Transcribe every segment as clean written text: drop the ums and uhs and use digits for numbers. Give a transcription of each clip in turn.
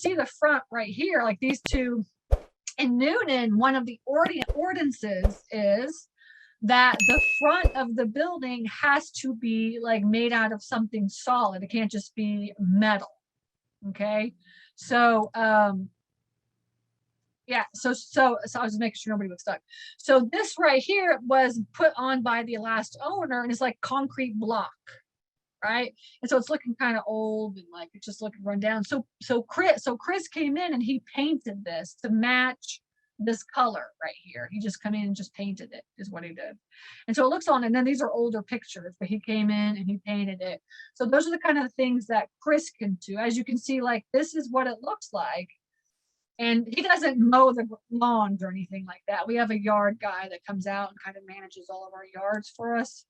see the front right here, like these two. In Noonan, one of the ordinances is that the front of the building has to be like made out of something solid. It can't just be metal. Okay. So, yeah, so I was making sure nobody was stuck. So this right here was put on by the last owner, and it's like concrete block, right? And so it's looking kind of old and like it's just looking run down. So Chris came in and he painted this to match this color right here. He just come in and just painted it, is what he did. And so it looks on, and then these are older pictures, but he came in and he painted it. So those are the kind of things that Chris can do. As you can see, like this is what it looks like. And he doesn't mow the lawns or anything like that. We have a yard guy that comes out and kind of manages all of our yards for us.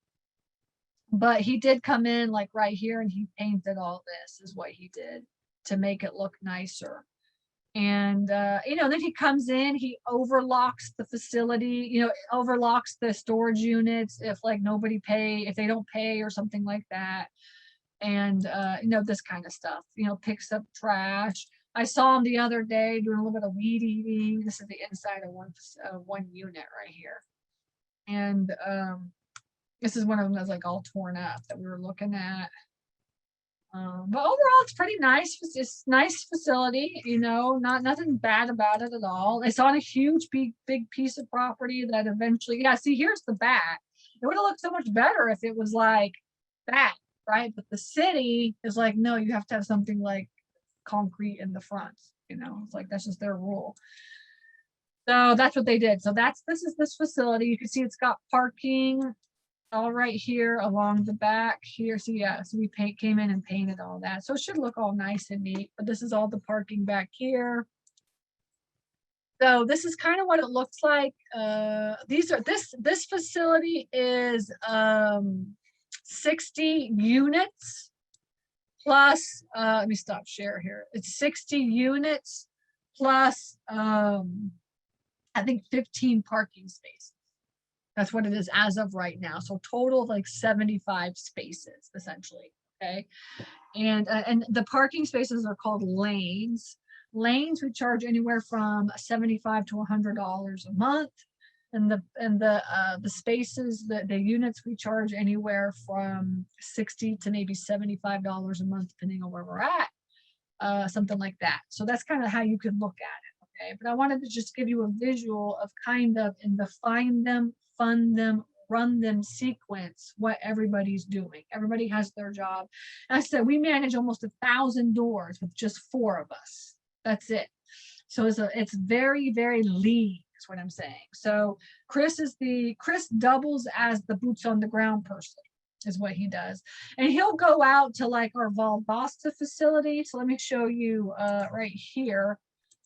But he did come in like right here and he painted all this, is what he did to make it look nicer. And, you know, then he comes in, he overlocks the facility, you know, overlocks the storage units if like if they don't pay or something like that. And, you know, this kind of stuff, you know, picks up trash. I saw him the other day doing a little bit of weed eating. This is the inside of one unit right here. And this is one of them that's like all torn up that we were looking at. But overall, it's pretty nice. It's a nice facility, you know, nothing bad about it at all. It's on a huge, big piece of property that eventually, yeah, see, here's the back. It would have looked so much better if it was like that, right? But the city is like, no, you have to have something like concrete in the front, you know, it's like that's just their rule. So that's what they did. So this is this facility. You can see it's got parking all right here along the back here. So yeah, so we came in and painted all that. So it should look all nice and neat, but this is all the parking back here. So this is kind of what it looks like. This facility is 60 units plus, let me stop share here. It's 60 units plus, I think 15 parking spaces. That's what it is as of right now. So total of like 75 spaces essentially. Okay. And the parking spaces are called lanes. Lanes we charge anywhere from $75 to $100 a month. And the spaces, the units we charge anywhere from $60 to maybe $75 a month, depending on where we're at, something like that. So that's kind of how you could look at it. Okay, but I wanted to just give you a visual of kind of in the find them, fund them, run them sequence, what everybody's doing. Everybody has their job. And I said, we manage almost 1,000 doors with just 4 of us. That's it. So it's very, very lean. Is what I'm saying. So Chris doubles as the boots on the ground person, is what he does. And he'll go out to like our Valdosta facility. So let me show you right here,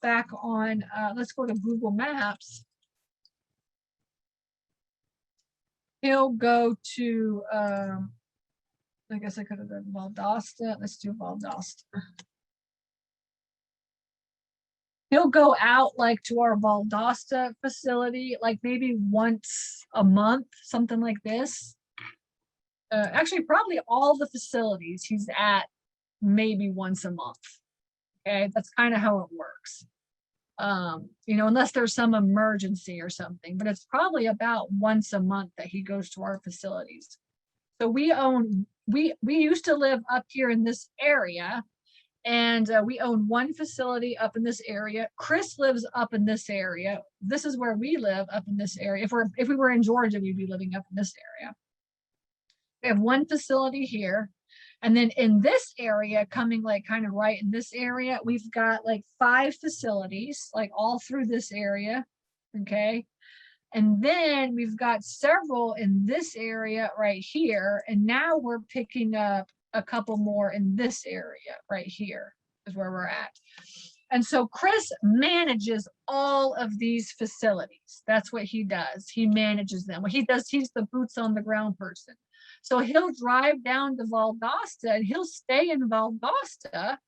back on, let's go to Google Maps. He'll go to, I guess I could have done Valdosta. Let's do Valdosta. He'll go out like to our Valdosta facility, like maybe once a month, something like this. Actually, probably all the facilities he's at maybe once a month. Okay, that's kind of how it works. You know, unless there's some emergency or something, but it's probably about once a month that he goes to our facilities. So we used to live up here in this area. And we own one facility up in this area. Chris lives up in this area. This is where we live, up in this area. If we were in Georgia, we'd be living up in this area. We have one facility here. And then in this area, coming like kind of right in this area, we've got like 5 facilities, like all through this area. Okay. And then we've got several in this area right here. And now we're picking up a couple more in this area right here is where we're at. And so Chris manages all of these facilities. That's what he does. He manages them. What he does, he's the boots on the ground person. So he'll drive down to Valdosta and he'll stay in Valdosta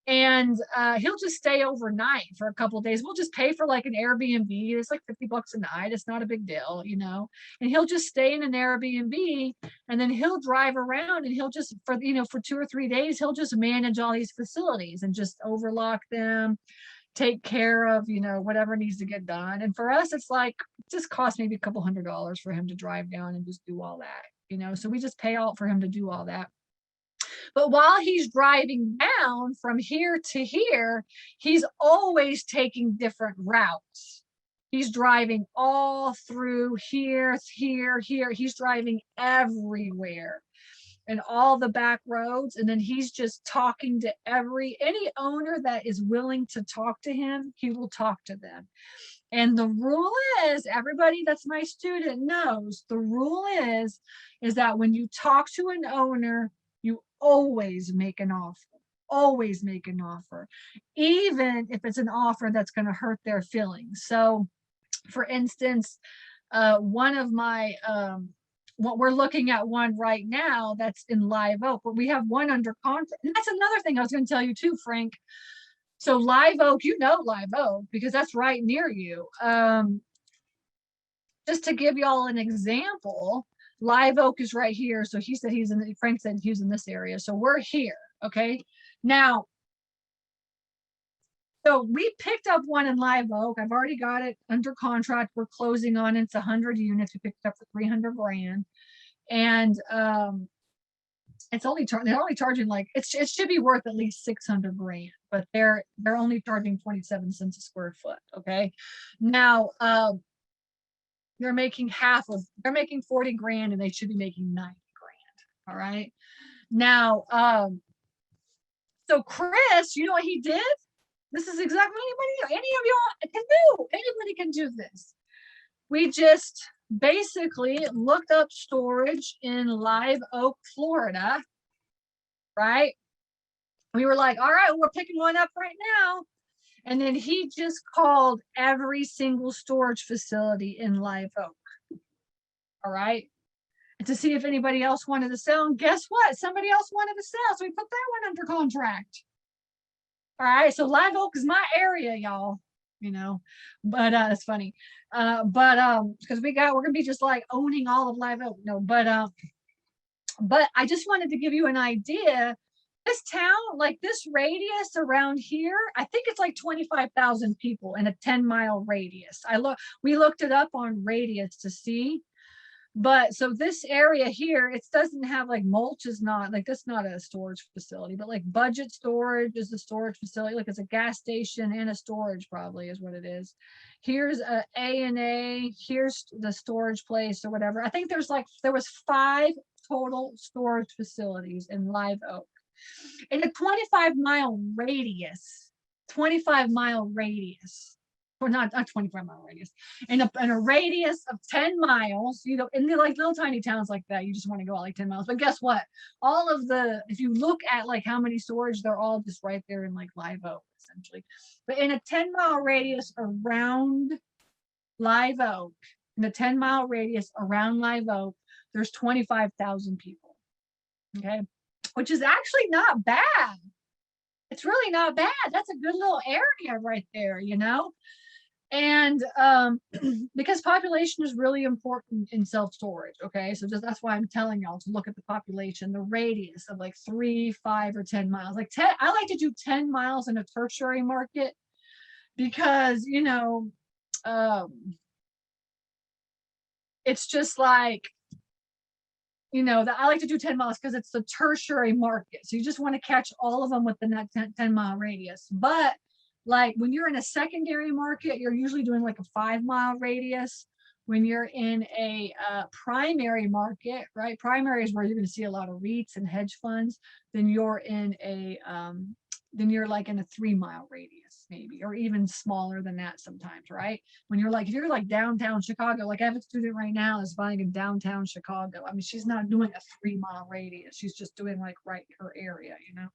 And he'll just stay overnight for a couple of days. We'll just pay for like an Airbnb. It's like $50 a night. It's not a big deal, you know. And he'll just stay in an Airbnb, and then he'll drive around, and he'll just for 2 or 3 days he'll just manage all these facilities and just overlock them, take care of whatever needs to get done. And for us, it's like it just costs maybe a couple $100 for him to drive down and just do all that. So we just pay out for him to do all that. But while he's driving down from here to here, he's always taking different routes. He's driving all through here, here, here. He's driving everywhere and all the back roads. And then he's just talking to any owner that is willing to talk to him, he will talk to them. And the rule is, everybody that's my student knows, the rule is that when you talk to an owner, you always make an offer, even if it's an offer that's going to hurt their feelings. So for instance, one of my, what we're looking at one right now that's in Live Oak, but we have one under contract. And that's another thing I was going to tell you too, Frank. So Live Oak, Live Oak, because that's right near you. Just to give y'all an example, Live Oak is right here. So Frank said he's in this area. So we're here. Okay. Now, so we picked up one in Live Oak. I've already got it under contract. We're closing on it. It's 100 units. We picked it up for $300,000. And they're only charging like, it should be worth at least $600,000, but they're only charging 27 cents a square foot. Okay. Now, they're making $40,000 and they should be making $90,000. All right. Now, so Chris, you know what he did? This is exactly what any of y'all can do. Anybody can do this. We just basically looked up storage in Live Oak, Florida, right? We were like, all right, we're picking one up right now. And then he just called every single storage facility in Live Oak. All right. And to see if anybody else wanted to sell. And guess what? Somebody else wanted to sell. So we put that one under contract. All right. So Live Oak is my area, y'all. But it's funny. Because we're gonna be just like owning all of Live Oak. No, but I just wanted to give you an idea. This town, like this radius around here, I think it's like 25,000 people in a 10-mile radius. We looked it up on Radius to see. But so this area here, it doesn't have like mulch is not like, that's not a storage facility, but like Budget Storage is a storage facility. Like it's a gas station and a storage probably is what it is. Here's a A&A, here's the storage place or whatever. I think there was 5 total storage facilities in Live Oak. In a 25-mile radius, or not 25-mile radius, in a radius of 10 miles, in like little tiny towns like that, you just want to go out like 10 miles. But guess what? If you look at like how many storage, they're all just right there in like Live Oak, essentially. But in a 10-mile radius around Live Oak, there's 25,000 people. Okay. Which is actually not bad. It's really not bad. That's a good little area right there, And because population is really important in self-storage, okay? So that's why I'm telling y'all to look at the population, the radius of like 3, 5, or 10 miles. Like 10, I like to do 10 miles in a tertiary market because, it's just like, I like to do 10 miles because it's the tertiary market. So you just want to catch all of them within that 10-mile radius. But like when you're in a secondary market, you're usually doing like a 5-mile radius. When you're in a primary market, right? Primary is where you're going to see a lot of REITs and hedge funds. Then you're like in a 3-mile radius, maybe, or even smaller than that sometimes, right? If you're like downtown Chicago, like I have a student right now that's buying in downtown Chicago. I mean, she's not doing a 3-mile radius. She's just doing like right her area,